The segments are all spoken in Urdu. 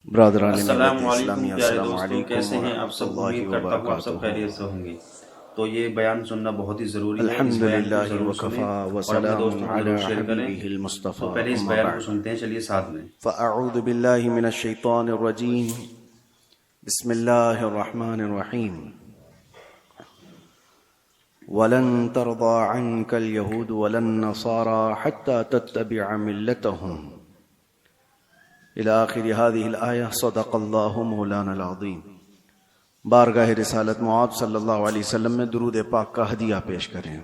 برادران السلام ملت علیکم اسلامی، پیارے السلام دوستوں، علیکم کیسے ہیں آپ ورحمۃ سب؟ اللہ امید کرتا ہوں آپ سب خیریت سے ہوں گے۔ تو یہ بیان سننا بہت ہی ضروری ہے، اس الحمد بیان کو للہ ضرور سنیں وکفا اور اپنے وسلام دوستوں کو علی ضرور شیئر کریں۔ حبیبہ تو المصطفیٰ پہلے اس اما بیان کو بعد سنتے ہیں، چلیے ساتھ میں۔ فاعوذ باللہ من الشیطان الرجیم، بسم اللہ الرحمن الرحیم۔ ولن ترضى عنك اليهود ولا النصارى حتى تتبع ملتهم الى آخر هذه الآية، صدق الله مولانا العظیم۔ بارگاہ رسالت معاذ صلی اللہ علیہ وسلم میں درود پاک کا ہدیہ پیش کریں۔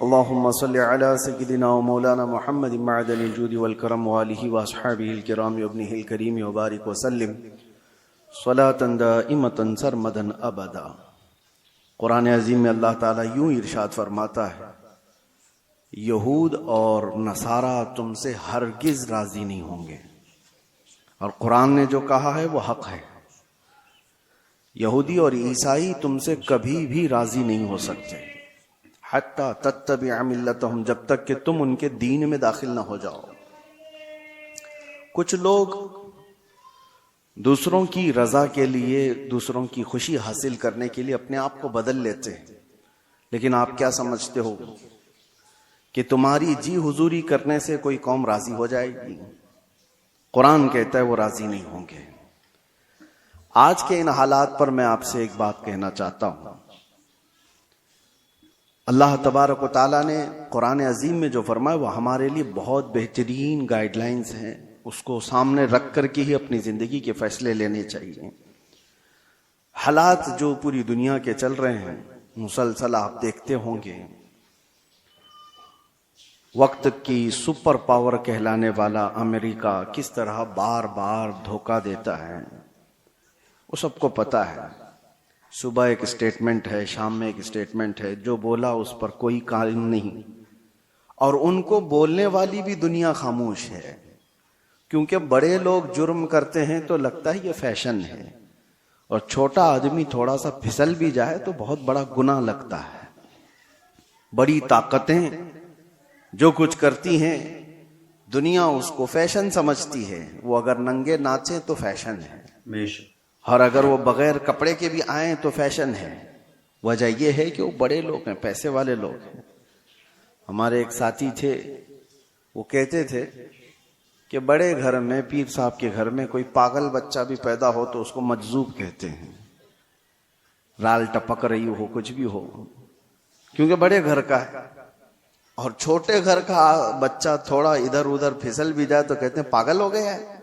اللہم صلی علی سیدنا و مولانا محمد معدن الجود والکرم وآلہ واصحابہ الکرام وابنہ الکریم وبارک وسلم صلاة دائمة سرمدا ابدا۔ قرآن عظیم میں اللہ تعالیٰ یوں ارشاد فرماتا ہے، یہود اور نصارہ تم سے ہرگز راضی نہیں ہوں گے، اور قرآن نے جو کہا ہے وہ حق ہے۔ یہودی اور عیسائی تم سے کبھی بھی راضی نہیں ہو سکتے، حتی تتبع ملتہم، جب تک کہ تم ان کے دین میں داخل نہ ہو جاؤ۔ کچھ لوگ دوسروں کی رضا کے لیے، دوسروں کی خوشی حاصل کرنے کے لیے اپنے آپ کو بدل لیتے ہیں، لیکن آپ کیا سمجھتے ہو کہ تمہاری جی حضوری کرنے سے کوئی قوم راضی ہو جائے گی؟ قرآن کہتا ہے وہ راضی نہیں ہوں گے۔ آج کے ان حالات پر میں آپ سے ایک بات کہنا چاہتا ہوں۔ اللہ تبارک و تعالیٰ نے قرآن عظیم میں جو فرمایا وہ ہمارے لیے بہت بہترین گائیڈ لائنز ہیں، اس کو سامنے رکھ کر کے ہی اپنی زندگی کے فیصلے لینے چاہیے۔ حالات جو پوری دنیا کے چل رہے ہیں مسلسل آپ دیکھتے ہوں گے، وقت کی سپر پاور کہلانے والا امریکہ کس طرح بار بار دھوکہ دیتا ہے، وہ سب کو پتا ہے۔ صبح ایک اسٹیٹمنٹ ہے، شام میں ایک اسٹیٹمنٹ ہے، جو بولا اس پر کوئی قائم نہیں، اور ان کو بولنے والی بھی دنیا خاموش ہے، کیونکہ بڑے لوگ جرم کرتے ہیں تو لگتا ہے یہ فیشن ہے، اور چھوٹا آدمی تھوڑا سا پھسل بھی جائے تو بہت بڑا گناہ لگتا ہے۔ بڑی طاقتیں جو کچھ کرتی ہیں دنیا اس کو فیشن سمجھتی ہے، وہ اگر ننگے ناچیں تو فیشن ہے، اور اگر وہ بغیر کپڑے کے بھی آئیں تو فیشن ہے۔ وجہ یہ ہے کہ وہ بڑے لوگ ہیں، پیسے والے لوگ ہیں۔ ہمارے ایک ساتھی تھے، وہ کہتے تھے کہ بڑے گھر میں، پیر صاحب کے گھر میں کوئی پاگل بچہ بھی پیدا ہو تو اس کو مجذوب کہتے ہیں، رال ٹپک رہی ہو، کچھ بھی ہو، کیونکہ بڑے گھر کا ہے۔ اور چھوٹے گھر کا بچہ تھوڑا ادھر ادھر پھسل بھی جائے تو کہتے ہیں پاگل ہو گیا ہے۔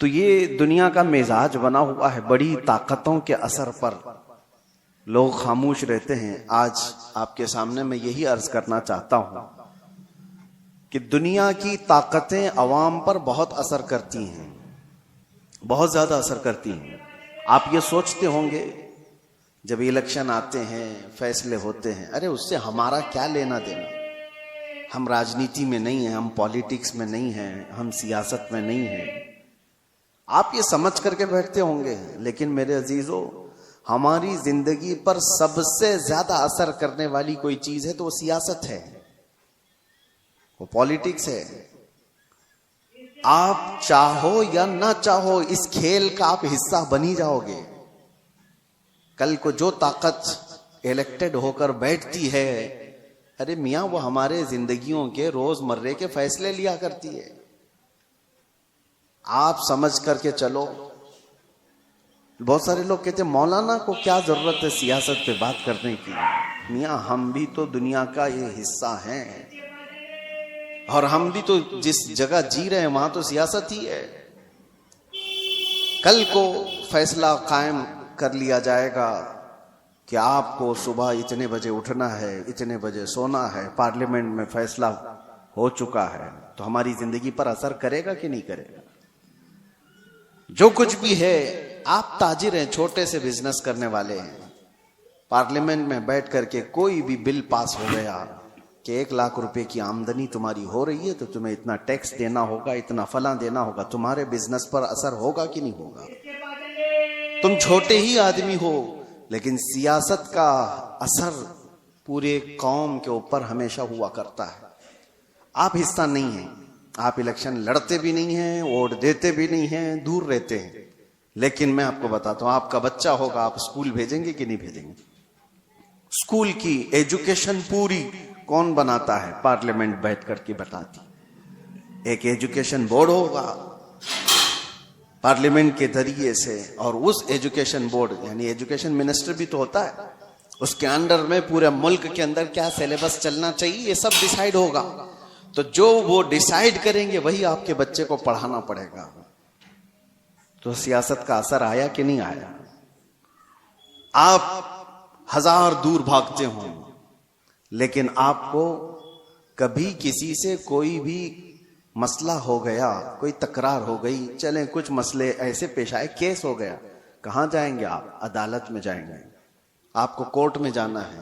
تو یہ دنیا کا مزاج بنا ہوا ہے، بڑی طاقتوں کے اثر پر لوگ خاموش رہتے ہیں۔ آج آپ کے سامنے میں یہی عرض کرنا چاہتا ہوں کہ دنیا کی طاقتیں عوام پر بہت اثر کرتی ہیں، بہت زیادہ اثر کرتی ہیں۔ آپ یہ سوچتے ہوں گے جب الیکشن آتے ہیں، فیصلے ہوتے ہیں، ارے اس سے ہمارا کیا لینا دینا، ہم راجنیتی میں نہیں ہیں، ہم پالیٹکس میں نہیں ہیں، ہم سیاست میں نہیں ہیں، آپ یہ سمجھ کر کے بیٹھتے ہوں گے۔ لیکن میرے عزیزو، ہماری زندگی پر سب سے زیادہ اثر کرنے والی کوئی چیز ہے تو وہ سیاست ہے، وہ پالیٹکس ہے۔ آپ چاہو یا نہ چاہو اس کھیل کا آپ حصہ بنی جاؤ گے۔ کل کو جو طاقت الیکٹڈ ہو کر بیٹھتی ہے، ارے میاں وہ ہمارے زندگیوں کے روز مرے کے فیصلے لیا کرتی ہے۔ آپ سمجھ کر کے چلو۔ بہت سارے لوگ کہتے ہیں مولانا کو کیا ضرورت ہے سیاست پہ بات کرنے کی؟ میاں ہم بھی تو دنیا کا یہ حصہ ہیں، اور ہم بھی تو جس جگہ جی رہے ہیں وہاں تو سیاست ہی ہے۔ کل کو فیصلہ قائم کر لیا جائے گا کہ آپ کو صبح اتنے بجے اٹھنا ہے، اتنے بجے سونا ہے، پارلیمنٹ میں فیصلہ ہو چکا ہے، تو ہماری زندگی پر اثر کرے گا کہ نہیں کرے گا؟ جو کچھ بھی ہے، آپ تاجر ہیں، چھوٹے سے بزنس کرنے والے ہیں، پارلیمنٹ میں بیٹھ کر کے کوئی بھی بل پاس ہو گیا کہ 1,00,000 روپے کی آمدنی تمہاری ہو رہی ہے تو تمہیں اتنا ٹیکس دینا ہوگا، اتنا فلاں دینا ہوگا، تمہارے بزنس پر اثر ہوگا کہ نہیں ہوگا؟ تم چھوٹے ہی آدمی ہو، لیکن سیاست کا اثر پورے قوم کے اوپر ہمیشہ ہوا کرتا ہے۔ آپ حصہ نہیں ہیں، آپ الیکشن لڑتے بھی نہیں ہیں، ووٹ دیتے بھی نہیں ہیں، دور رہتے ہیں، لیکن میں آپ کو بتاتا ہوں، آپ کا بچہ ہوگا، آپ اسکول بھیجیں گے کہ نہیں بھیجیں گے؟ اسکول کی ایجوکیشن پوری کون بناتا ہے؟ پارلیمنٹ بیٹھ کر کے بتاتی۔ ایک ایجوکیشن بورڈ ہوگا پارلیمنٹ کے ذریعے سے، اور اس ایجوکیشن بورڈ یعنی ایجوکیشن منسٹر بھی تو ہوتا ہے، اس کے انڈر میں پورے ملک کے اندر کیا سلیبس چلنا چاہیے، یہ سب ڈیسائیڈ ہوگا۔ تو جو وہ ڈیسائیڈ کریں گے وہی آپ کے بچے کو پڑھانا پڑے گا۔ تو سیاست کا اثر آیا کہ نہیں آیا؟ آپ ہزار دور بھاگتے ہوں لیکن آپ کو کبھی کسی سے کوئی بھی مسئلہ ہو گیا، کوئی تکرار ہو گئی، چلیں کچھ مسئلے ایسے پیش آئے، کیس ہو گیا، کہاں جائیں گے آپ؟ عدالت میں جائیں گے، آپ کو کورٹ میں جانا ہے۔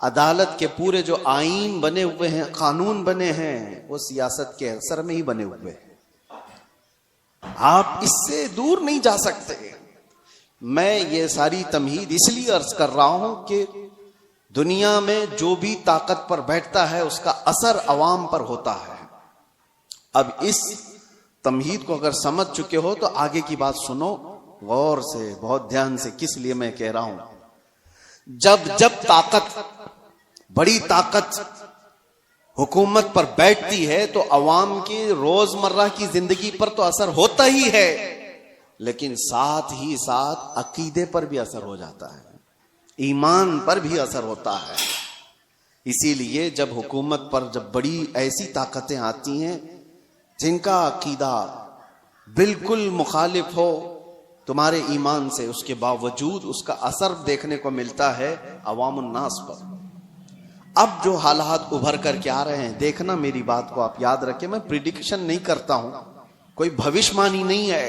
عدالت کے پورے جو آئین بنے ہوئے ہیں، قانون بنے ہیں، وہ سیاست کے اثر میں ہی بنے ہوئے ہیں، آپ اس سے دور نہیں جا سکتے۔ میں یہ ساری تمہید اس لیے عرض کر رہا ہوں کہ دنیا میں جو بھی طاقت پر بیٹھتا ہے اس کا اثر عوام پر ہوتا ہے۔ اب اس تمہید کو اگر سمجھ چکے ہو تو آگے کی بات سنو غور سے، بہت دھیان سے، کس لیے میں کہہ رہا ہوں۔ جب طاقت، بڑی طاقت حکومت پر بیٹھتی ہے تو عوام کی روزمرہ کی زندگی پر تو اثر ہوتا ہی ہے، لیکن ساتھ ہی ساتھ عقیدے پر بھی اثر ہو جاتا ہے، ایمان پر بھی اثر ہوتا ہے۔ اسی لیے جب حکومت پر جب بڑی ایسی طاقتیں آتی ہیں جن کا عقیدہ بالکل مخالف ہو تمہارے ایمان سے، اس کے باوجود اس کا اثر دیکھنے کو ملتا ہے عوام الناس پر۔ اب جو حالات ابھر کر کے آ رہے ہیں، دیکھنا میری بات کو آپ یاد رکھیں، میں پریڈکشن نہیں کرتا ہوں، کوئی بھوشمانی نہیں ہے،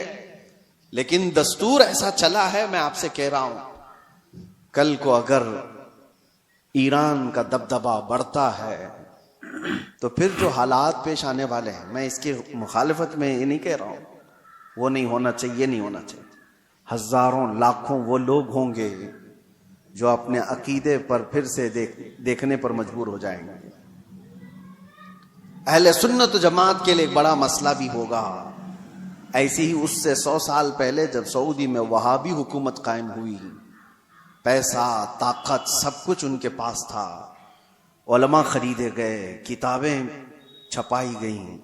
لیکن دستور ایسا چلا ہے، میں آپ سے کہہ رہا ہوں کل کو اگر ایران کا دبدبہ بڑھتا ہے تو پھر جو حالات پیش آنے والے ہیں، میں اس کی مخالفت میں یہ نہیں کہہ رہا ہوں وہ نہیں ہونا چاہیے، یہ نہیں ہونا چاہیے، ہزاروں لاکھوں وہ لوگ ہوں گے جو اپنے عقیدے پر پھر سے دیکھنے پر مجبور ہو جائیں گے۔ اہل سنت و جماعت کے لیے ایک بڑا مسئلہ بھی ہوگا۔ ایسی ہی اس سے 100 سال پہلے جب سعودی میں وہابی حکومت قائم ہوئی، پیسہ، طاقت، سب کچھ ان کے پاس تھا، علماء خریدے گئے، کتابیں چھپائی گئیں،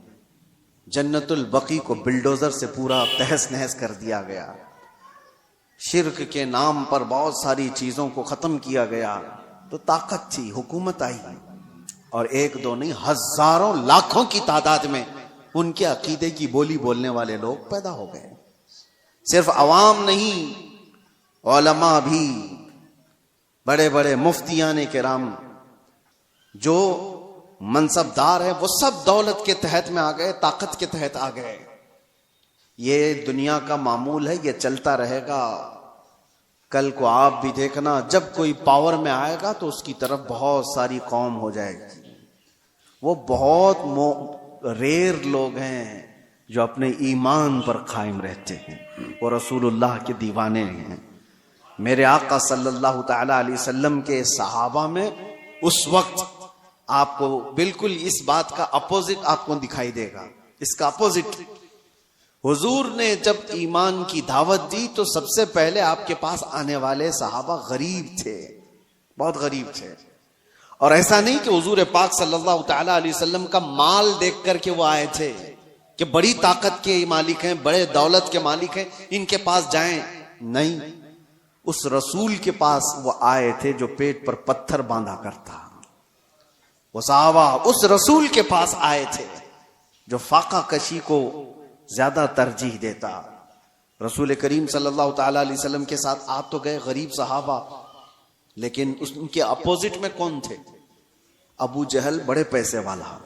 جنت البقیع کو بلڈوزر سے پورا تہس نہس کر دیا گیا، شرک کے نام پر بہت ساری چیزوں کو ختم کیا گیا، تو طاقت تھی، حکومت آئی، اور ایک دو نہیں، ہزاروں لاکھوں کی تعداد میں ان کے عقیدے کی بولی بولنے والے لوگ پیدا ہو گئے۔ صرف عوام نہیں، علماء بھی، بڑے بڑے مفتیان کرام جو منصبدار ہیں، وہ سب دولت کے تحت میں آ گئے، طاقت کے تحت آ گئے۔ یہ دنیا کا معمول ہے، یہ چلتا رہے گا۔ کل کو آپ بھی دیکھنا، جب کوئی پاور میں آئے گا تو اس کی طرف بہت ساری قوم ہو جائے گی۔ وہ بہت ریئر لوگ ہیں جو اپنے ایمان پر قائم رہتے ہیں، وہ رسول اللہ کے دیوانے ہیں۔ میرے آقا صلی اللہ تعالی علیہ وسلم کے صحابہ میں اس وقت آپ کو بالکل اس بات کا اپوزٹ آپ کو دکھائی دے گا، اس کا اپوزٹ۔ حضور نے جب ایمان کی دعوت دی تو سب سے پہلے آپ کے پاس آنے والے صحابہ غریب تھے، بہت غریب تھے، اور ایسا نہیں کہ حضور پاک صلی اللہ تعالی علیہ وسلم کا مال دیکھ کر کے وہ آئے تھے کہ بڑی طاقت کے مالک ہیں، بڑے دولت کے مالک ہیں، ان کے پاس جائیں، نہیں، اس رسول کے پاس وہ آئے تھے جو پیٹ پر پتھر باندھا کرتا۔ وہ صحابہ اس رسول کے پاس آئے تھے جو فاقہ کشی کو زیادہ ترجیح دیتا۔ رسول کریم صلی اللہ تعالی علیہ وسلم کے ساتھ آ تو گئے غریب صحابہ، لیکن ان کے اپوزٹ میں کون تھے؟ ابو جہل بڑے پیسے والا،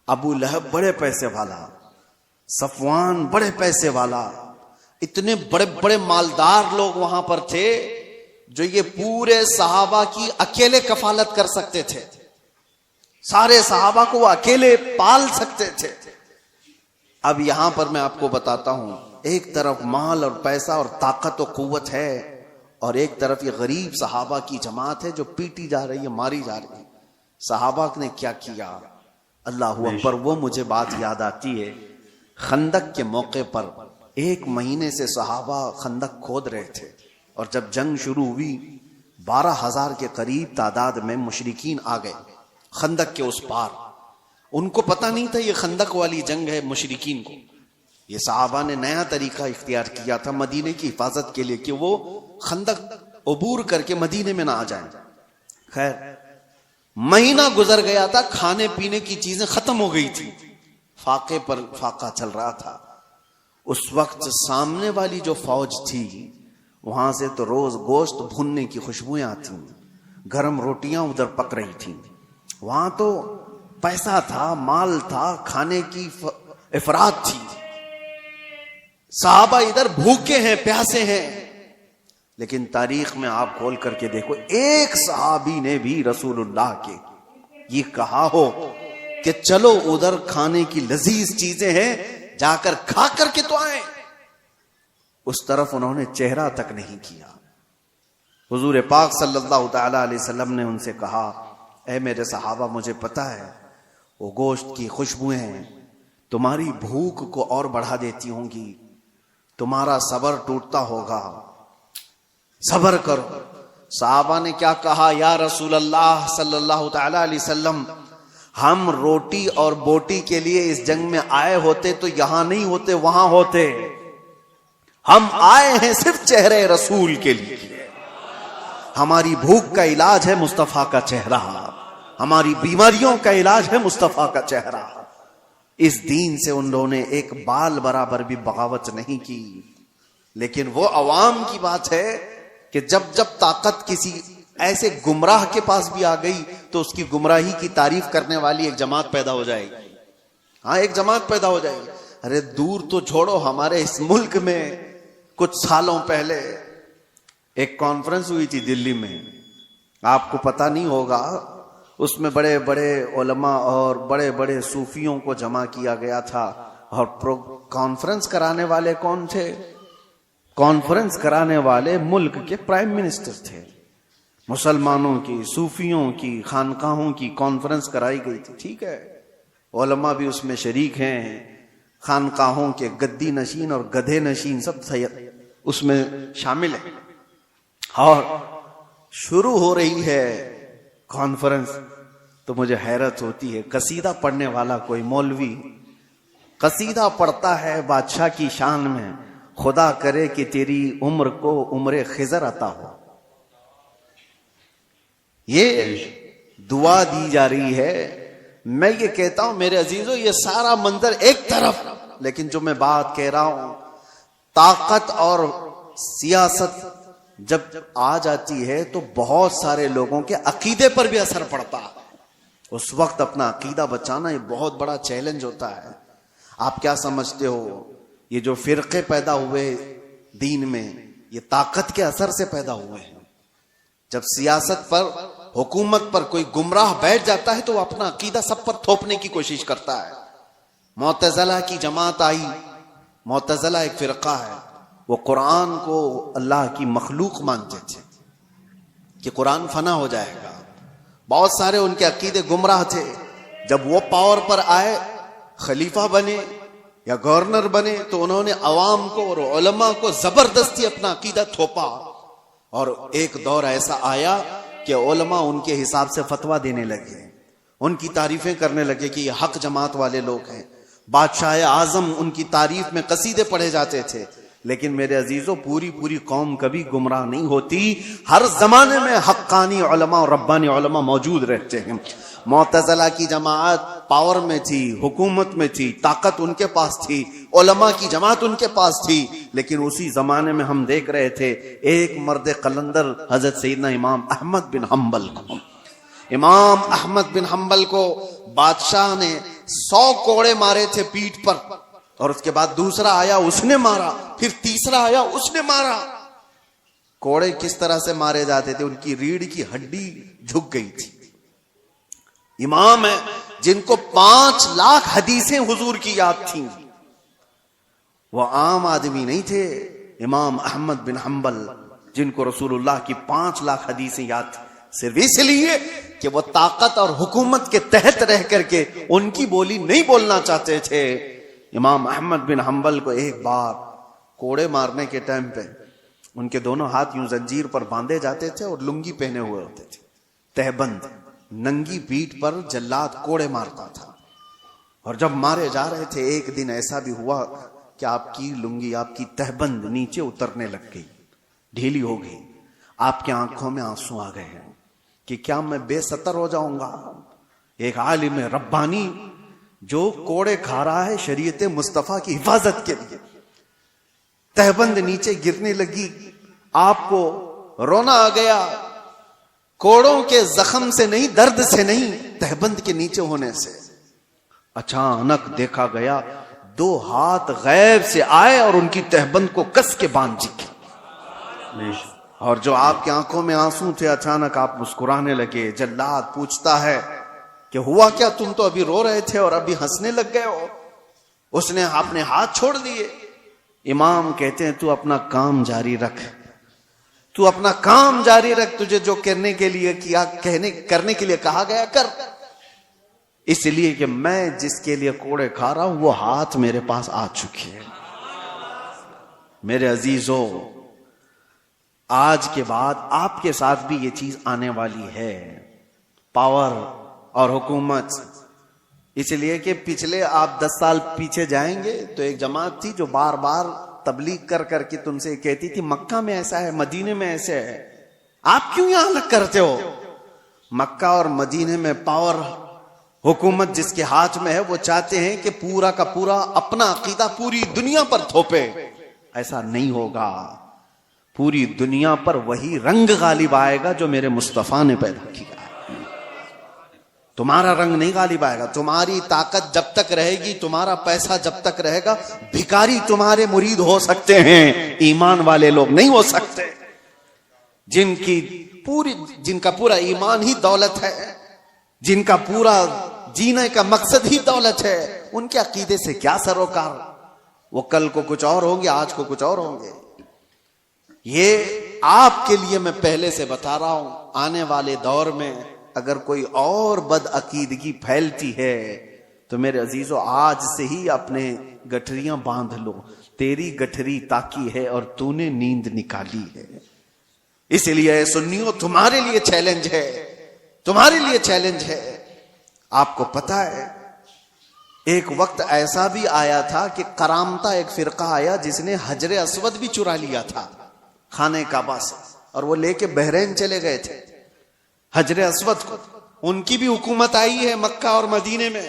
ابو لہب بڑے پیسے والا، صفوان بڑے پیسے والا، اتنے بڑے بڑے مالدار لوگ وہاں پر تھے جو یہ پورے صحابہ کی اکیلے کفالت کر سکتے تھے، سارے صحابہ کو وہ اکیلے پال سکتے تھے۔ اب یہاں پر میں آپ کو بتاتا ہوں، ایک طرف مال اور پیسہ اور طاقت و قوت ہے، اور ایک طرف یہ غریب صحابہ کی جماعت ہے جو پیٹی جا رہی ہے، ماری جا رہی ہے۔ صحابہ نے کیا کیا؟ اللہ اکبر. وہ مجھے بات یاد آتی ہے، خندق کے موقع پر 1 مہینے سے صحابہ خندق کھود رہے تھے، اور جب جنگ شروع ہوئی 12,000 کے قریب تعداد میں مشرکین آ گئے خندق کے اس پار. ان کو پتہ نہیں تھا یہ خندق والی جنگ ہے. مشرکین کو یہ صحابہ نے نیا طریقہ اختیار کیا تھا مدینے کی حفاظت کے لیے کہ وہ خندق عبور کر کے مدینے میں نہ آ جائیں. خیر مہینہ گزر گیا تھا، کھانے پینے کی چیزیں ختم ہو گئی تھی، فاقے پر فاقہ چل رہا تھا. اس وقت سامنے والی جو فوج تھی وہاں سے تو روز گوشت بھوننے کی خوشبوئیں آتی، گرم روٹیاں ادھر پک رہی تھیں. وہاں تو پیسہ تھا، مال تھا، کھانے کی افراد تھی. صحابہ ادھر بھوکے ہیں، پیاسے ہیں. لیکن تاریخ میں آپ کھول کر کے دیکھو، ایک صحابی نے بھی رسول اللہ کے یہ کہا ہو کہ چلو ادھر کھانے کی لذیذ چیزیں ہیں، جا کر کھا کر کے تو آئیں، اس طرف انہوں نے چہرہ تک نہیں کیا. حضور پاک صلی اللہ تعالی علیہ وسلم نے ان سے کہا، اے میرے صحابہ، مجھے پتا ہے وہ گوشت کی خوشبوئیں ہیں تمہاری بھوک کو اور بڑھا دیتی ہوں گی، تمہارا صبر ٹوٹتا ہوگا، صبر کرو. صحابہ نے کیا کہا، یا رسول اللہ صلی اللہ تعالی علیہ وسلم، ہم روٹی اور بوٹی کے لیے اس جنگ میں آئے ہوتے تو یہاں نہیں ہوتے، وہاں ہوتے. ہم آئے ہیں صرف چہرے رسول کے لیے. ہماری بھوک کا علاج ہے مصطفیٰ کا چہرہ، ہماری بیماریوں کا علاج ہے مصطفیٰ کا چہرہ. اس دین سے ان لوگوں نے ایک بال برابر بھی بغاوت نہیں کی. لیکن وہ عوام کی بات ہے کہ جب جب طاقت کسی ایسے گمراہ کے پاس بھی آ گئی تو اس کی گمراہی کی تعریف کرنے والی ایک جماعت پیدا ہو جائے گی. ہاں ایک جماعت پیدا ہو جائے گی. ارے دور تو چھوڑو، ہمارے اس ملک میں کچھ سالوں پہلے ایک کانفرنس ہوئی تھی دلی میں، آپ کو پتہ نہیں ہوگا. اس میں بڑے بڑے علماء اور بڑے بڑے صوفیوں کو جمع کیا گیا تھا. اور کانفرنس کرانے والے کون تھے؟ کانفرنس کرانے والے ملک کے پرائم منسٹر تھے. مسلمانوں کی، صوفیوں کی، خانقاہوں کی کانفرنس کرائی گئی تھی. ٹھیک ہے، علماء بھی اس میں شریک ہیں، خانقاہوں کے گدی نشین اور گدھے نشین سب اس میں شامل ہیں. اور شروع ہو رہی ہے کانفرنس تو مجھے حیرت ہوتی ہے. قصیدہ پڑھنے والا کوئی مولوی قصیدہ پڑھتا ہے بادشاہ کی شان میں، خدا کرے کہ تیری عمر کو عمر خضر عطا ہو. یہ دعا دی جا رہی ہے. میں یہ کہتا ہوں میرے عزیزو، یہ سارا منظر ایک طرف، لیکن جو میں بات کہہ رہا ہوں، طاقت اور سیاست جب آ جاتی ہے تو بہت سارے لوگوں کے عقیدے پر بھی اثر پڑتا ہے. اس وقت اپنا عقیدہ بچانا یہ بہت بڑا چیلنج ہوتا ہے. آپ کیا سمجھتے ہو یہ جو فرقے پیدا ہوئے دین میں، یہ طاقت کے اثر سے پیدا ہوئے ہیں. جب سیاست پر، حکومت پر کوئی گمراہ بیٹھ جاتا ہے تو وہ اپنا عقیدہ سب پر تھوپنے کی کوشش کرتا ہے. معتزلہ کی جماعت آئی. معتزلہ ایک فرقہ ہے، وہ قرآن کو اللہ کی مخلوق مانتے تھے کہ قرآن فنا ہو جائے گا. بہت سارے ان کے عقیدے گمراہ تھے. جب وہ پاور پر آئے، خلیفہ بنے یا گورنر بنے، تو انہوں نے عوام کو اور علماء کو زبردستی اپنا عقیدہ تھوپا. اور ایک دور ایسا آیا کہ علماء ان کے حساب سے فتویٰ دینے لگے، ان کی تعریفیں کرنے لگے کہ یہ حق جماعت والے لوگ ہیں. بادشاہ اعظم ان کی تعریف میں قصیدے پڑھے جاتے تھے. لیکن میرے عزیزوں، پوری قوم کبھی گمراہ نہیں ہوتی. ہر زمانے میں حقانی علماء اور ربانی علماء موجود رہتے ہیں. معتزلہ کی جماعت پاور میں تھی، حکومت میں تھی، طاقت ان کے پاس تھی، علماء کی جماعت ان کے پاس تھی. لیکن اسی زمانے میں ہم دیکھ رہے تھے ایک مرد قلندر حضرت سیدنا امام احمد بن حنبل کو. امام احمد بن حنبل کو بادشاہ نے 100 کوڑے مارے تھے پیٹھ پر، اور اس کے بعد دوسرا آیا اس نے مارا، پھر تیسرا آیا اس نے مارا. کوڑے کس طرح سے مارے جاتے تھے؟ ان کی ریڑھ کی ہڈی جھک گئی تھی. امام ہے جن کو 5 لاکھ حدیثیں حضور کی یاد تھیں. وہ عام آدمی نہیں تھے. امام احمد بن حنبل جن کو رسول اللہ کی 5 لاکھ حدیثیں یاد تھیں. صرف اس لیے کہ وہ طاقت اور حکومت کے تحت رہ کر کے ان کی بولی نہیں بولنا چاہتے تھے. امام احمد بن حنبل کو ایک بار کوڑے مارنے کے ٹائم پہ ان کے دونوں ہاتھ یوں زنجیر پر باندھے جاتے تھے اور لنگی پہنے ہوئے ہوتے تھے, تہبند, ننگی پیٹھ پر جلاد کوڑے مارتا تھا. اور جب مارے جا رہے تھے ایک دن ایسا بھی ہوا کہ آپ کی لنگی, آپ کی تہبند نیچے اترنے لگ گئی, ڈھیلی ہو گئی. آپ کی آنکھوں میں آنسو آ گئے ہیں کہ کیا میں بے ستر ہو جاؤں گا. ایک عالم ربانی جو کوڑے کھا رہا ہے شریعت مصطفیٰ کی حفاظت کے لیے, تہبند نیچے گرنے لگی, آپ کو رونا آ گیا. کوڑوں کے زخم سے نہیں, درد سے نہیں, تہبند کے نیچے ہونے سے. اچانک دیکھا گیا 2 ہاتھ غیب سے آئے اور ان کی تہبند کو کس کے باندھ دی. اور جو آپ کی آنکھوں میں آنسو تھے اچانک آپ مسکرانے لگے. جلاد پوچھتا ہے کہ ہوا کیا, تم تو ابھی رو رہے تھے اور ابھی ہنسنے لگ گئے ہو. اس نے اپنے ہاتھ چھوڑ دیے. امام کہتے ہیں تو اپنا کام جاری رکھ, تو اپنا کام جاری رکھ, تجھے جو کرنے کے لیے کیا, کرنے کے لیے کہا گیا کر. اس لیے کہ میں جس کے لیے کوڑے کھا رہا ہوں وہ ہاتھ میرے پاس آ چکے ہیں. میرے عزیزو, آج کے بعد آپ کے ساتھ بھی یہ چیز آنے والی ہے, پاور اور حکومت. اس لیے کہ پچھلے آپ 10 سال پیچھے جائیں گے تو ایک جماعت تھی جو بار بار تبلیغ کر کر کے تم سے کہتی تھی مکہ میں ایسا ہے, مدینے میں ایسے ہے, آپ کیوں یہاں الگ کرتے ہو. مکہ اور مدینے میں پاور, حکومت جس کے ہاتھ میں ہے وہ چاہتے ہیں کہ پورا کا پورا اپنا عقیدہ پوری دنیا پر تھوپے. ایسا نہیں ہوگا. پوری دنیا پر وہی رنگ غالب آئے گا جو میرے مصطفیٰ نے پیدا کیا. تمہارا رنگ نہیں غالب آئے گا. تمہاری طاقت جب تک رہے گی, تمہارا پیسہ جب تک رہے گا, بھکاری تمہارے مرید ہو سکتے ہیں, ایمان والے لوگ نہیں ہو سکتے. جن کا پورا ایمان ہی دولت ہے, جن کا پورا جینے کا مقصد ہی دولت ہے, ان کے عقیدے سے کیا سروکار. وہ کل کو کچھ اور ہوں گے, آج کو کچھ اور ہوں گے. یہ آپ کے لیے میں پہلے سے بتا رہا ہوں, آنے والے دور میں اگر کوئی اور بد عقیدگی پھیلتی ہے تو میرے عزیزو آج سے ہی اپنے گٹھریاں باندھ لو. تیری گٹھری تاکی ہے اور تو نے نیند نکالی ہے. اس لیے سنیو تمہارے لیے چیلنج ہے, تمہارے لیے چیلنج ہے. آپ کو پتا ہے ایک وقت ایسا بھی آیا تھا کہ کرامتا ایک فرقہ آیا جس نے حجر اسود بھی چرا لیا تھا خانہ کعبہ سے, اور وہ لے کے بحرین چلے گئے تھے حجر اسود کو. ان کی بھی حکومت آئی ہے مکہ اور مدینے میں.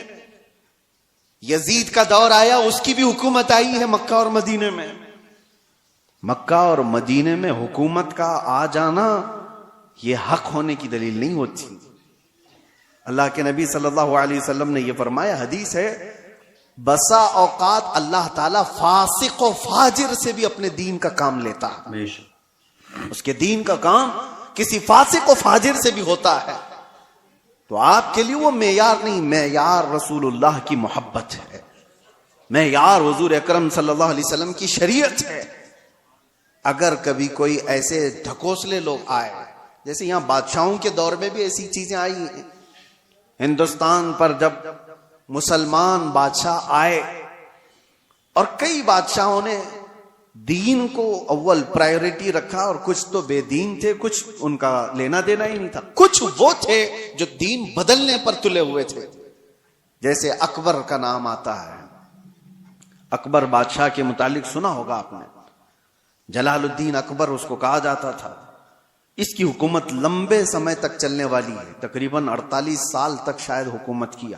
یزید کا دور آیا, اس کی بھی حکومت آئی ہے مکہ اور مدینے میں. مکہ اور مدینے میں حکومت کا آ جانا یہ حق ہونے کی دلیل نہیں ہوتی. اللہ کے نبی صلی اللہ علیہ وسلم نے یہ فرمایا, حدیث ہے, بسا اوقات اللہ تعالیٰ فاسق و فاجر سے بھی اپنے دین کا کام لیتا ہے. اس کے دین کا کام کسی فاسق و فاجر سے بھی ہوتا ہے. تو آپ کے لیے وہ معیار نہیں, معیار رسول اللہ کی محبت ہے, معیار حضور اکرم صلی اللہ علیہ وسلم کی شریعت ہے. اگر کبھی کوئی ایسے ڈھکوسلے لوگ آئے, جیسے یہاں بادشاہوں کے دور میں بھی ایسی چیزیں آئی ہیں, ہندوستان پر جب مسلمان بادشاہ آئے اور کئی بادشاہوں نے دین کو اول پرائیورٹی رکھا, اور کچھ تو بے دین تھے, کچھ ان کا لینا دینا ہی نہیں تھا, کچھ وہ تھے جو دین بدلنے پر تلے ہوئے تھے. جیسے اکبر کا نام آتا ہے, اکبر بادشاہ کے متعلق سنا ہوگا آپ نے, جلال الدین اکبر اس کو کہا جاتا تھا. اس کی حکومت لمبے سمے تک چلنے والی ہے, تقریباً 48 سال تک شاید حکومت کیا.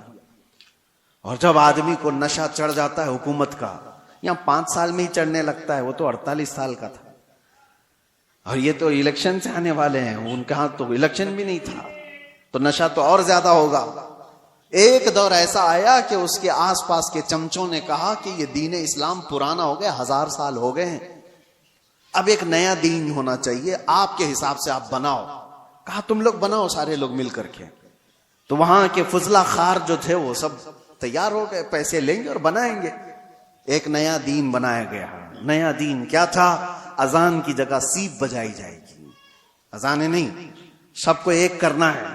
اور جب آدمی کو نشہ چڑھ جاتا ہے حکومت کا, یہاں 5 سال میں ہی چڑھنے لگتا ہے, وہ تو 48 سال کا تھا. اور یہ تو الیکشن سے آنے والے ہیں, ان کے ہاں تو الیکشن بھی نہیں تھا, تو نشہ تو اور زیادہ ہوگا. ایک دور ایسا آیا کہ اس کے آس پاس کے چمچوں نے کہا کہ یہ دین اسلام پرانا ہو گیا, 1000 سال ہو گئے ہیں, اب ایک نیا دین ہونا چاہیے, آپ کے حساب سے آپ بناؤ. کہا تم لوگ بناؤ, سارے لوگ مل کر کے. تو وہاں کے فضلہ خار جو تھے وہ سب تیار ہو گئے, پیسے لیں گے اور بنائیں گے. ایک نیا دین بنایا گیا. نیا دین کیا تھا؟ اذان کی جگہ سیپ بجائی جائے گی, اذانیں نہیں, سب کو ایک کرنا ہے.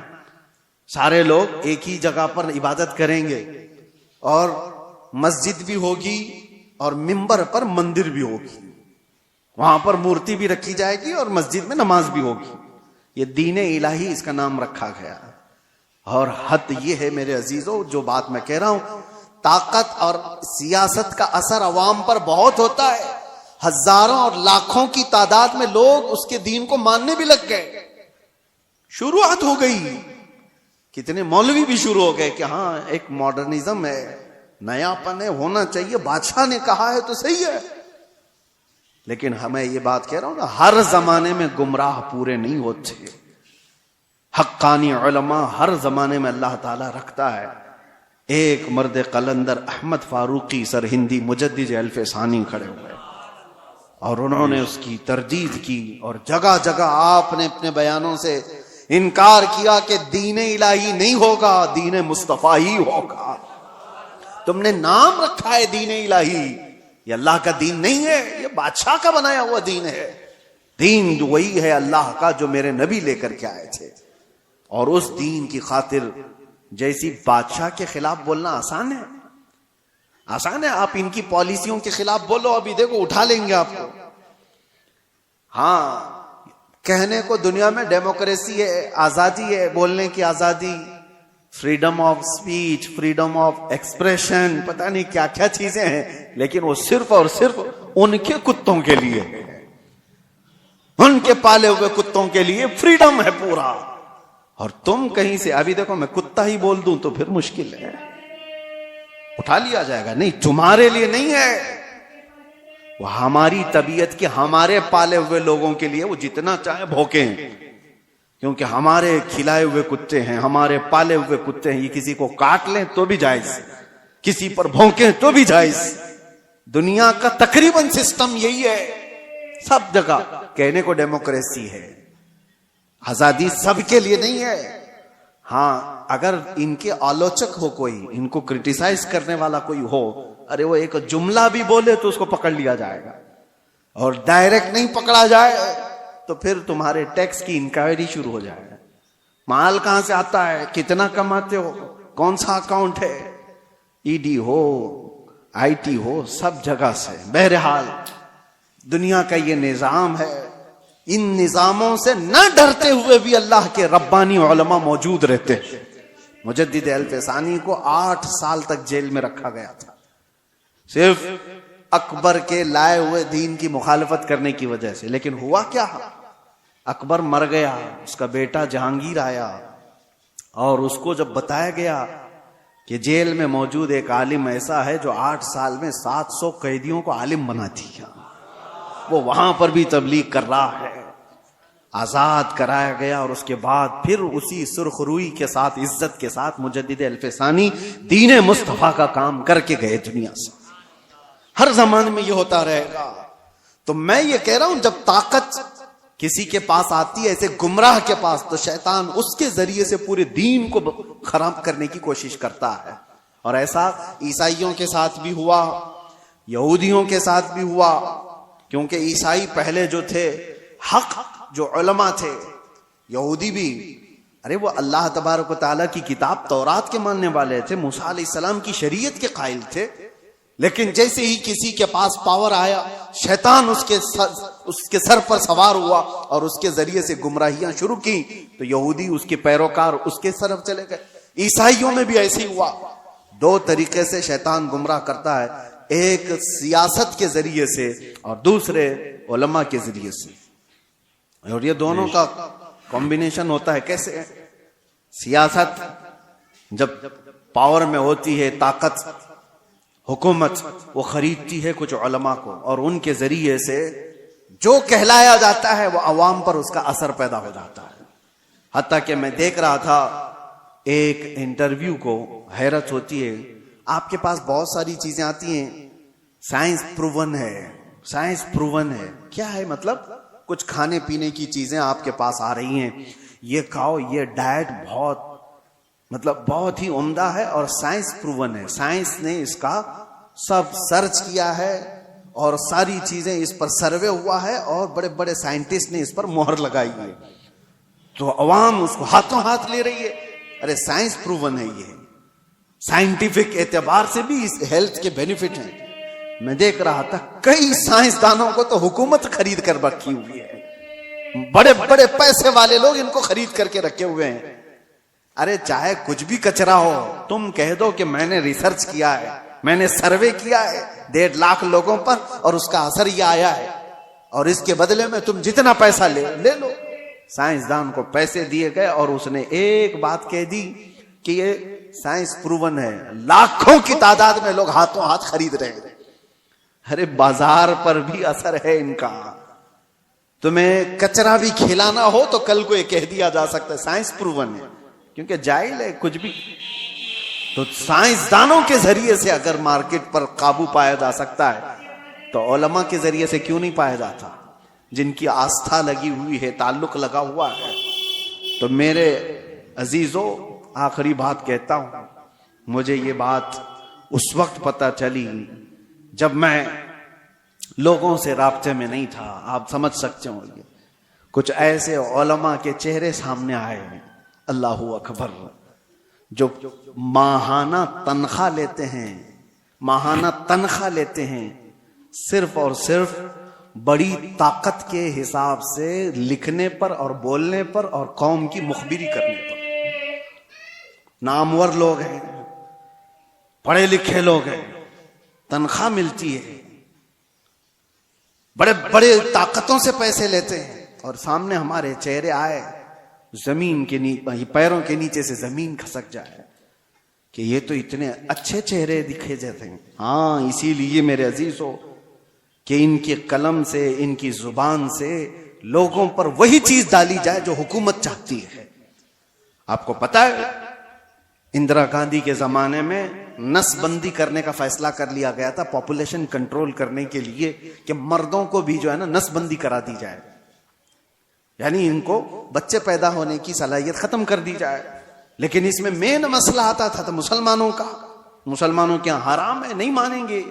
سارے لوگ ایک ہی جگہ پر عبادت کریں گے اور مسجد بھی ہوگی اور ممبر پر مندر بھی ہوگی, وہاں پر مورتی بھی رکھی جائے گی اور مسجد میں نماز بھی ہوگی. یہ دین الہی اس کا نام رکھا گیا. اور حد یہ ہے میرے عزیزوں, جو بات میں کہہ رہا ہوں, طاقت اور سیاست کا اثر عوام پر بہت ہوتا ہے. ہزاروں اور لاکھوں کی تعداد میں لوگ اس کے دین کو ماننے بھی لگ گئے. شروعات ہو گئی, کتنے مولوی بھی شروع ہو گئے کہ ہاں ایک ماڈرنزم ہے, نیا پن ہے, ہونا چاہیے, بادشاہ نے کہا ہے تو صحیح ہے. لیکن ہمیں یہ بات کہہ رہا ہوں نا, ہر زمانے میں گمراہ پورے نہیں ہوتے. حقانی علماء ہر زمانے میں اللہ تعالیٰ رکھتا ہے. ایک مرد قلندر احمد فاروقی سرہندی مجدد الف ثانی کھڑے ہوئے اور انہوں نے اس کی تردید کی, اور جگہ جگہ آپ نے اپنے بیانوں سے انکار کیا کہ دین الہی نہیں ہوگا, دین مصطفیٰ ہی ہوگا. تم نے نام رکھا ہے دین الہی, یہ اللہ کا دین نہیں ہے, یہ بادشاہ کا بنایا ہوا دین ہے. دین وہی ہے اللہ کا جو میرے نبی لے کر کے آئے تھے. اور اس دین کی خاطر جیسی بادشاہ کے خلاف بولنا آسان ہے, آسان ہے. آپ ان کی پالیسیوں کے خلاف بولو, ابھی دیکھو اٹھا لیں گے آپ کو. ہاں, کہنے کو دنیا میں ڈیموکریسی ہے, آزادی ہے, بولنے کی آزادی, freedom of speech, freedom of expression, پتہ نہیں کیا کیا چیزیں ہیں, لیکن وہ صرف اور صرف ان کے کتوں کے لیے, ان کے پالے ہوئے کتوں کے لیے فریڈم ہے پورا. اور تم کہیں سے, ابھی دیکھو میں کتا ہی بول دوں تو پھر مشکل ہے, اٹھا لیا جائے گا. نہیں, تمہارے لیے نہیں ہے, وہ ہماری طبیعت کے, ہمارے پالے ہوئے لوگوں کے لیے. وہ جتنا چاہے بھوکیں, کیونکہ ہمارے کھلائے ہوئے کتے ہیں, ہمارے پالے ہوئے کتے ہیں. یہ کسی کو کاٹ لیں تو بھی جائز, کسی پر بھونکیں تو بھی جائز. دنیا کا تقریباً سسٹم یہی ہے سب جگہ. کہنے کو ڈیموکریسی ہے, آزادی سب کے لیے نہیں ہے. ہاں, اگر ان کے آلوچک ہو کوئی, ان کو کرٹیسائز کرنے والا کوئی ہو, ارے وہ ایک جملہ بھی بولے تو اس کو پکڑ لیا جائے گا, اور ڈائریکٹ نہیں پکڑا جائے تو پھر تمہارے ٹیکس کی انکوائری شروع ہو جائے گا. مال کہاں سے آتا ہے, کتنا کماتے ہو, کون سا اکاؤنٹ ہے, E D who, I T ہو, سب جگہ سے. بہرحال دنیا کا یہ نظام ہے. ان نظاموں سے نہ ڈرتے ہوئے بھی اللہ کے ربانی علماء موجود رہتے. مجدد الف ثانی کو 8 سال تک جیل میں رکھا گیا تھا, صرف اکبر کے لائے ہوئے دین کی مخالفت کرنے کی وجہ سے. لیکن ہوا کیا, اکبر مر گیا, اس کا بیٹا جہانگیر آیا, اور اس کو جب بتایا گیا کہ جیل میں موجود ایک عالم ایسا ہے جو 8 سال میں 700 قیدیوں کو عالم بنا دیا, وہ وہاں پر بھی تبلیغ کر رہا ہے, آزاد کرایا گیا. اور اس کے بعد پھر اسی سرخ روئی کے ساتھ, عزت کے ساتھ مجدد الف ثانی دین مصطفیٰ کا کام کر کے گئے دنیا سے. ہر زمانے میں یہ ہوتا رہے گا. تو میں یہ کہہ رہا ہوں, جب طاقت کسی کے پاس آتی ہے, ایسے گمراہ کے پاس, تو شیطان اس کے ذریعے سے پورے دین کو خراب کرنے کی کوشش کرتا ہے. اور ایسا عیسائیوں کے ساتھ بھی ہوا, یہودیوں کے ساتھ بھی ہوا, کیونکہ عیسائی پہلے جو تھے, حق جو علماء تھے, یہودی بھی, ارے وہ اللہ تبارک و تعالیٰ کی کتاب تورات کے ماننے والے تھے, موسیٰ علیہ السلام کی شریعت کے قائل تھے. لیکن جیسے ہی کسی کے پاس پاور آیا, شیطان اس کے سر پر سوار ہوا اور اس کے ذریعے سے گمراہیاں شروع کی, تو یہودی اس کے پیروکار اس کے طرف چلے گئے. عیسائیوں میں بھی ایسے ہی ہوا. 2 طریقے سے شیطان گمراہ کرتا ہے, ایک سیاست کے ذریعے سے اور دوسرے علماء کے ذریعے سے. اور یہ دونوں کا کمبینیشن ہوتا ہے. کیسے؟ سیاست جب پاور میں ہوتی ہے, طاقت, حکومت, وہ خریدتی ہے کچھ علماء کو, اور ان کے ذریعے سے جو کہلایا جاتا ہے وہ عوام پر اس کا اثر پیدا ہو جاتا ہے. حتیٰ کہ میں دیکھ رہا تھا ایک انٹرویو کو, حیرت ہوتی ہے. آپ کے پاس بہت ساری چیزیں آتی ہیں, سائنس پروون ہے, سائنس پروون ہے. کیا ہے مطلب؟ کچھ کھانے پینے کی چیزیں آپ کے پاس آ رہی ہیں, یہ کھاؤ, یہ ڈائٹ بہت ہی عمدہ ہے اور سائنس پروون ہے. سائنس نے اس کا سب سرچ کیا ہے اور ساری چیزیں اس پر سروے ہوا ہے, اور بڑے بڑے سائنٹسٹ نے اس پر مہر لگائی ہے. تو عوام اس کو ہاتھوں ہاتھ لے رہی ہے. ارے سائنس پروون ہے, یہ سائنٹیفک اعتبار سے بھی اس ہیلتھ کے بینیفٹ ہیں. میں دیکھ رہا تھا کئی سائنسدانوں کو تو حکومت خرید کر رکھی ہوئی ہے, بڑے بڑے پیسے والے لوگ ان کو خرید کر کے رکھے ہوئے ہیں. ارے چاہے کچھ بھی کچرا ہو, تم کہہ دو کہ میں نے ریسرچ کیا ہے, میں نے سروے کیا ہے 1.5 لاکھ لوگوں پر اور اس کا اثر یہ آیا ہے, اور اس کے بدلے میں تم جتنا پیسہ لے لو. سائنسدان کو پیسے دیے گئے اور اس نے ایک بات کہہ دی کہ یہ سائنس پروون ہے, لاکھوں کی تعداد میں لوگ ہاتھوں ہاتھ خرید رہے ہیں. ارے بازار پر بھی اثر ہے ان کا. تمہیں کچرا بھی کھلانا ہو تو کل کو یہ کہہ دیا جا سکتا ہے سائنس پروون ہے, کیونکہ جاہل ہے کچھ بھی. تو سائنسدانوں کے ذریعے سے اگر مارکیٹ پر قابو پایا جا سکتا ہے تو علماء کے ذریعے سے کیوں نہیں پایا جاتا, جن کی آستھا لگی ہوئی ہے, تعلق لگا ہوا ہے. تو میرے عزیزو, آخری بات کہتا ہوں, مجھے یہ بات اس وقت پتہ چلی جب میں لوگوں سے رابطے میں نہیں تھا. آپ سمجھ سکتے ہوں گے, کچھ ایسے علماء کے چہرے سامنے آئے ہیں, اللہ اکبر, جو ماہانہ تنخواہ لیتے ہیں صرف اور صرف بڑی طاقت کے حساب سے لکھنے پر اور بولنے پر اور قوم کی مخبری کرنے پر. نامور لوگ ہیں, پڑھے لکھے لوگ ہیں, تنخواہ ملتی ہے, بڑے بڑے طاقتوں سے پیسے لیتے ہیں, اور سامنے ہمارے چہرے آئے, زمین کے پیروں کے نیچے سے زمین کھسک جائے کہ یہ تو اتنے اچھے چہرے دکھے جاتے ہیں. ہاں, اسی لیے میرے عزیزو کہ ان کی قلم سے, ان کی زبان سے لوگوں پر وہی چیز ڈالی جائے جو حکومت چاہتی ہے. آپ کو پتا ہے اندرا گاندھی کے زمانے میں نس بندی کرنے کا فیصلہ کر لیا گیا تھا پاپولیشن کنٹرول کرنے کے لیے, کہ مردوں کو بھی جو ہے نا نس بندی کرا دی جائے, یعنی ان کو بچے پیدا ہونے کی صلاحیت ختم کر دی جائے. لیکن اس میں مین مسئلہ آتا تھا تو مسلمانوں کا. مسلمانوں کے یہاں حرام ہے, نہیں مانیں گے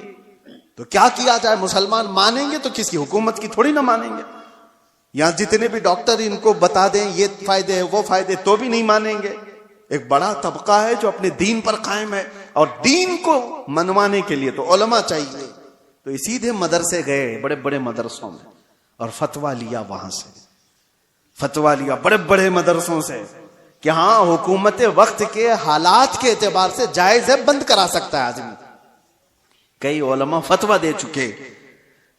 تو کیا کیا جائے. مسلمان مانیں گے تو کسی حکومت کی تھوڑی نہ مانیں گے. یہاں جتنے بھی ڈاکٹر ان کو بتا دیں یہ فائدے ہیں وہ فائدے, تو بھی نہیں مانیں گے. ایک بڑا طبقہ ہے جو اپنے دین پر قائم ہے, اور دین کو منوانے کے لیے تو علماء چاہیے. تو یہ سیدھے مدرسے گئے, بڑے بڑے مدرسوں میں, اور فتویٰ لیا, وہاں سے فتویٰ لیا بڑے بڑے مدرسوں سے کہ ہاں حکومت وقت کے حالات کے اعتبار سے جائز ہے, بند کرا سکتا ہے آدمی. کئی علماء فتویٰ دے چکے,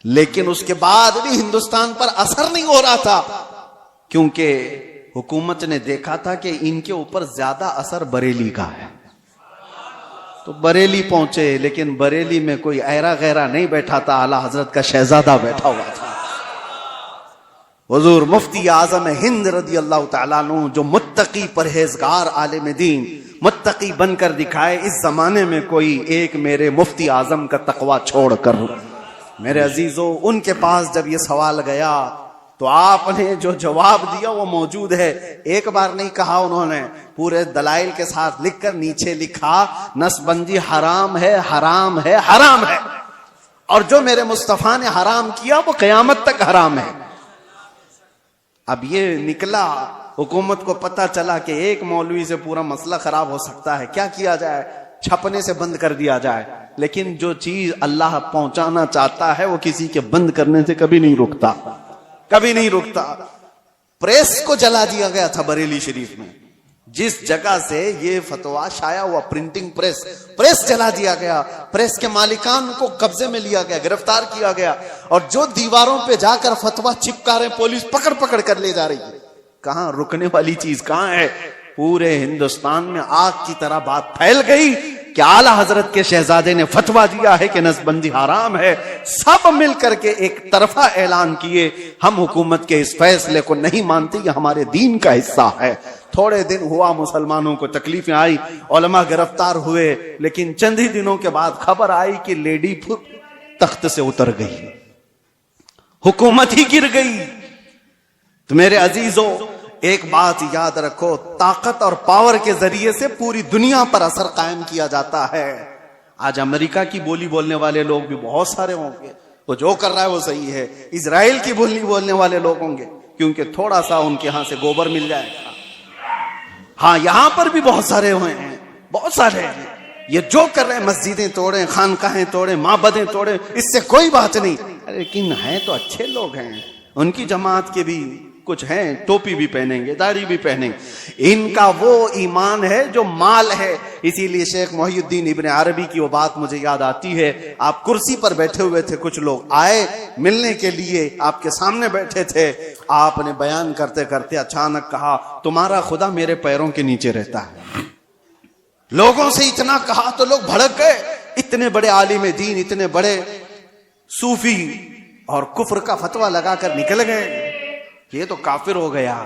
لیکن اس کے بعد بھی ہندوستان پر اثر نہیں ہو رہا تھا, کیونکہ حکومت نے دیکھا تھا کہ ان کے اوپر زیادہ اثر بریلی کا ہے. تو بریلی پہنچے, لیکن بریلی میں کوئی ایرا غیرہ نہیں بیٹھا تھا, اعلیٰ حضرت کا شہزادہ بیٹھا ہوا تھا, حضور مفتی اعظم ہند رضی اللہ تعالیٰ عنہ, جو متقی پرہیزگار عالم دین, متقی بن کر دکھائے. اس زمانے میں کوئی ایک میرے مفتی اعظم کا تقوی چھوڑ کر. میرے عزیزو, ان کے پاس جب یہ سوال گیا تو آپ نے جو جواب دیا وہ موجود ہے. ایک بار نہیں کہا انہوں نے, پورے دلائل کے ساتھ لکھ کر نیچے لکھا نس بندی حرام ہے, حرام ہے, حرام ہے, اور جو میرے مصطفیٰ نے حرام کیا وہ قیامت تک حرام ہے. اب یہ نکلا, حکومت کو پتا چلا کہ ایک مولوی سے پورا مسئلہ خراب ہو سکتا ہے, کیا کیا جائے, چھپنے سے بند کر دیا جائے. لیکن جو چیز اللہ پہنچانا چاہتا ہے وہ کسی کے بند کرنے سے کبھی نہیں رکتا, کبھی نہیں رکتا. پریس کو جلا دیا گیا تھا بریلی شریف میں, جس جگہ سے یہ فتویٰ شائع ہوا, پرنٹنگ پریس جلا دیا گیا. پریس کے مالکان کو قبضے میں لیا گیا, گرفتار کیا گیا, اور جو دیواروں پہ جا کر فتویٰ چپکا رہے پولیس پکڑ پکڑ کر لے جا رہی ہے. کہاں رکنے والی چیز کہاں ہے. پورے ہندوستان میں آگ کی طرح بات پھیل گئی کہ اعلیٰ حضرت کے شہزادے نے فتویٰ دیا ہے کہ نس بندی حرام ہے. سب مل کر کے ایک طرفہ اعلان کیے, ہم حکومت کے اس فیصلے کو نہیں مانتے, یہ ہمارے دین کا حصہ ہے. تھوڑے دن ہوا, مسلمانوں کو تکلیفیں آئی, علماء گرفتار ہوئے, لیکن چند ہی دنوں کے بعد خبر آئی کہ لیڈی تخت سے اتر گئی, حکومت ہی گر گئی. تو میرے عزیزو, ایک بات یاد رکھو, طاقت اور پاور کے ذریعے سے پوری دنیا پر اثر قائم کیا جاتا ہے. آج امریکہ کی بولی بولنے والے لوگ بھی بہت سارے ہوں گے, وہ جو کر رہا ہے وہ صحیح ہے. اسرائیل کی بولی بولنے والے لوگ ہوں گے, کیونکہ تھوڑا سا ان کے ہاں سے گوبر مل جائے گا. ہاں یہاں پر بھی بہت سارے ہوئے ہیں, بہت سارے ہیں. یہ جو کر رہے ہیں, مسجدیں توڑیں, خانقاہیں توڑیں, معبدیں توڑیں, اس سے کوئی بات نہیں. لیکن ہیں تو اچھے لوگ ہیں, ان کی جماعت کے بھی کچھ ہیں, ٹوپی بھی پہنیں گے, داڑھی بھی پہنیں گے. ان کا وہ ایمان ہے جو مال ہے. اسی لیے شیخ محی الدین ابن عربی کی وہ بات مجھے یاد آتی ہے. آپ کرسی پر بیٹھے ہوئے تھے, کچھ لوگ آئے ملنے کے لیے, آپ کے سامنے بیٹھے تھے. آپ نے بیان کرتے کرتے اچانک کہا, تمہارا خدا میرے پیروں کے نیچے رہتا ہے. لوگوں سے اتنا کہا تو لوگ بھڑک گئے. اتنے بڑے عالم دین, اتنے بڑے صوفی, اور کفر کا فتویٰ لگا کر نکل گئے. یہ تو کافر ہو گیا.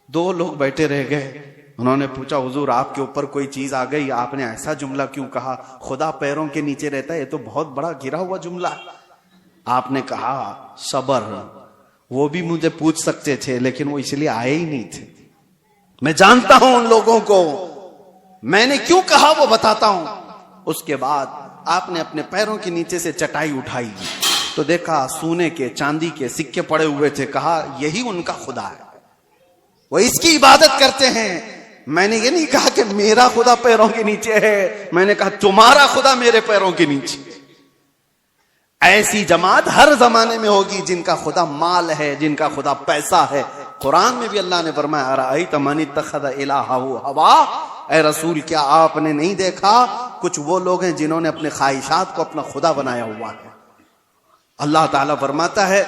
دو لوگ بیٹھے رہ گئے. انہوں نے پوچھا, حضور آپ کے اوپر کوئی چیز آ گئی, آپ نے ایسا جملہ کیوں کہا, خدا پیروں کے نیچے رہتا ہے, یہ تو بہت بڑا گرا ہوا جملہ. آپ نے کہا, صبر, وہ بھی مجھے پوچھ سکتے تھے لیکن وہ اس لیے آئے ہی نہیں تھے. میں جانتا ہوں ان لوگوں کو, میں نے کیوں کہا وہ بتاتا ہوں. اس کے بعد آپ نے اپنے پیروں کے نیچے سے چٹائی اٹھائی تو دیکھا سونے کے, چاندی کے سکے پڑے ہوئے تھے. کہا یہی ان کا خدا ہے, وہ اس کی عبادت کرتے ہیں. میں نے یہ نہیں کہا کہ میرا خدا پیروں کے نیچے ہے, میں نے کہا تمہارا خدا میرے پیروں کے نیچے. ایسی جماعت ہر زمانے میں ہوگی جن کا خدا مال ہے, جن کا خدا پیسہ ہے. قرآن میں بھی اللہ نے فرمایا, ارأیت من اتخذ الہہ ہوا, اے رسول کیا آپ نے نہیں دیکھا کچھ وہ لوگ ہیں جنہوں نے اپنے خواہشات کو اپنا خدا بنایا ہوا ہے. اللہ تعالیٰ فرماتا ہے,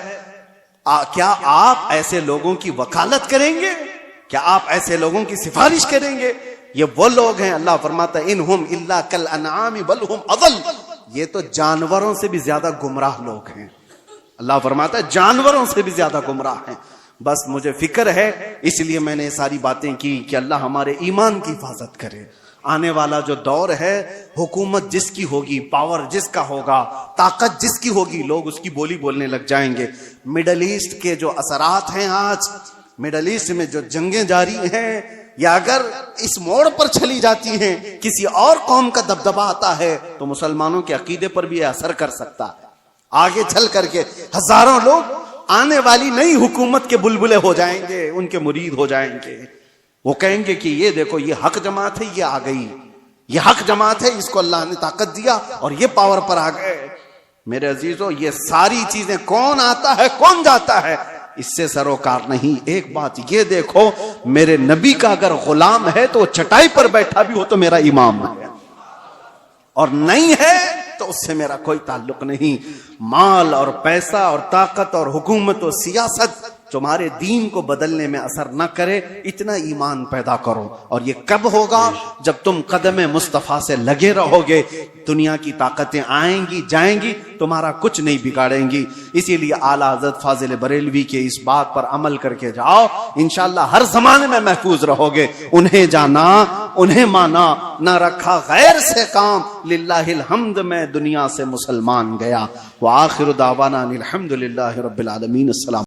کیا آپ ایسے لوگوں کی وکالت کریں گے, کیا آپ ایسے لوگوں کی سفارش کریں گے؟ یہ وہ لوگ ہیں, اللہ فرماتا ہے, انہم الا کالانعام بل ہم اضل, یہ تو جانوروں سے بھی زیادہ گمراہ لوگ ہیں. اللہ فرماتا ہے جانوروں سے بھی زیادہ گمراہ ہیں. بس مجھے فکر ہے, اس لیے میں نے یہ ساری باتیں کی کہ اللہ ہمارے ایمان کی حفاظت کرے. آنے والا جو دور ہے, حکومت جس کی ہوگی, پاور جس کا ہوگا, طاقت جس کی ہوگی, لوگ اس کی بولی بولنے لگ جائیں گے. مڈل ایسٹ کے جو اثرات ہیں, آج مڈل ایسٹ میں جو جنگیں جاری ہیں, یا اگر اس موڑ پر چلی جاتی ہیں, کسی اور قوم کا دبدبہ آتا ہے تو مسلمانوں کے عقیدے پر بھی اثر کر سکتا ہے. آگے چل کر کے ہزاروں لوگ آنے والی نئی حکومت کے بلبلے ہو جائیں گے, ان کے مرید ہو جائیں گے. وہ کہیں گے کہ یہ دیکھو یہ حق جماعت ہے, یہ آ گئی, یہ حق جماعت ہے, اس کو اللہ نے طاقت دیا اور یہ پاور پر آ گئے. میرے عزیزو, یہ ساری چیزیں کون آتا ہے کون جاتا ہے اس سے سروکار نہیں. ایک بات یہ دیکھو, میرے نبی کا اگر غلام ہے تو چٹائی پر بیٹھا بھی ہو تو میرا امام ہے, اور نہیں ہے تو اس سے میرا کوئی تعلق نہیں. مال اور پیسہ اور طاقت اور حکومت اور سیاست تمہارے دین کو بدلنے میں اثر نہ کرے, اتنا ایمان پیدا کرو. اور یہ کب ہوگا؟ جب تم قدم مصطفیٰ سے لگے رہو گے. دنیا کی طاقتیں آئیں گی جائیں گی, تمہارا کچھ نہیں بگاڑیں گی. اسی لیے اعلیٰ حضرت فاضل بریلوی کے اس بات پر عمل کر کے جاؤ, انشاءاللہ ہر زمانے میں محفوظ رہو گے. انہیں جانا, انہیں مانا, نہ رکھا غیر سے کام, للہ الحمد میں دنیا سے مسلمان گیا. وآخر دعوانا الحمد للہ رب العالمین. السلام.